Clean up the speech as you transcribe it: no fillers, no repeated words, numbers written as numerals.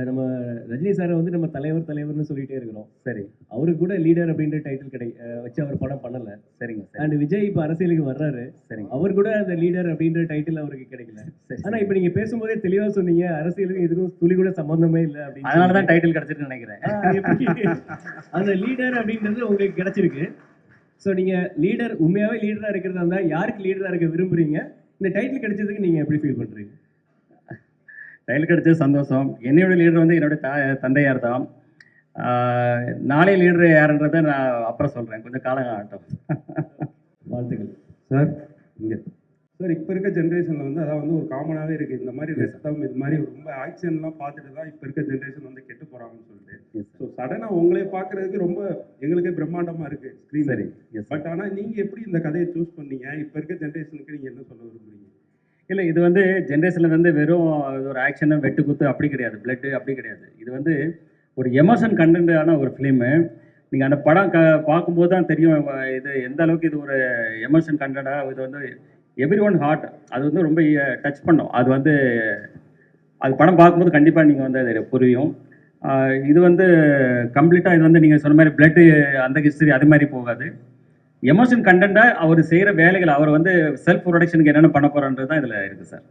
நம்ம ரஜினி சாரை வந்து நம்ம தலைவர்னு சொல்லிட்டே இருக்கிறோம். சரி. அவருக்கு கூட லீடர் அப்படின்ற டைட்டில் வச்சு அவர் படம் பண்ணல. சரிங்க சார். அண்ட் விஜய் இப்போ அரசியலுக்கு வர்றாரு. சரிங்க. அவர் கூட அந்த லீடர் அப்படின்ற டைட்டில் அவருக்கு கிடைக்கல. சரி. ஆனா இப்போ நீங்க பேசும்போதே தெளிவா சொன்னீங்க, அரசியலுக்கு இதுக்கும் துளி கூட சம்பந்தமே இல்லை அப்படின்னு. அதனால தான் டைட்டில் கிடைச்சிருக்குன்னு நினைக்கிறேன். அந்த லீடர் அப்படின்றது உங்களுக்கு கிடைச்சிருக்கு. ஸோ நீங்க லீடர் உண்மையாவே லீடரா இருக்கிறதா இருந்தா யாருக்கு லீடரா இருக்க விரும்புறீங்க? இந்த டைட்டில் கிடைச்சதுக்கு நீங்க எப்படி ஃபீல் பண்றீங்க? டைட்டில் கிடைச்சது சந்தோஷம். என்னோட லீடர் வந்து என்னுடைய தந்தையார் தான். நாளை லீடர் யாருன்றதை நான் அப்புறம் சொல்கிறேன், கொஞ்சம் காலம் ஆகட்டும். வாழ்த்துக்கள் சார். இங்கே சார், இப்போ இருக்க ஜென்ரேஷனில் வந்து அதான் வந்து ஒரு காமனாகவே இருக்குது. இந்த மாதிரி ரத்தம் இது மாதிரி ரொம்ப ஆக்ஷன்லாம் பார்த்துட்டு தான் இப்போ இருக்க ஜென்ரேஷன் வந்து கெட்டு போகிறாங்கன்னு சொல்லிட்டு. ஸோ சடனாக உங்களே பார்க்குறதுக்கு ரொம்ப எங்களுக்கே பிரம்மாண்டமாக இருக்குது ஸ்க்ரீன். சரி. பட் ஆனால் நீங்கள் எப்படி இந்த கதையை சூஸ் பண்ணீங்க? இப்போ இருக்க ஜென்ரேஷனுக்கு நீங்கள் என்ன சொல்ல விரும்புறீங்க? இல்லை, இது வந்து ஜென்ரேஷனில் வந்து வெறும் ஒரு ஆக்ஷனு வெட்டு குத்து அப்படி கிடையாது, பிளட்டு அப்படி கிடையாது. இது வந்து ஒரு எமோஷன் கண்டென்ட்டான ஒரு ஃபிலிமு. நீங்கள் அந்த படம் பார்க்கும்போது தான் தெரியும் இது எந்த அளவுக்கு இது ஒரு எமோஷன் கண்டென்ட்டாக. இது வந்து எவ்ரி ஒன் ஹார்ட், அது வந்து ரொம்ப டச் பண்ணும். அது வந்து அது படம் பார்க்கும்போது கண்டிப்பாக நீங்கள் வந்து அது புரியும். இது வந்து கம்ப்ளீட்டாக இது வந்து நீங்கள் சொன்ன மாதிரி பிளட்டு அந்த ஹிஸ்ட்ரி அது மாதிரி போகாது. எமோஷன் கண்டென்ட்டாக அவர் செய்கிற வேலைகள், அவர் வந்து செல்ஃப் ப்ரொடக்ஷனுக்கு என்னென்ன பண்ண போகிறான்றது தான் இதில் இருக்குது சார்.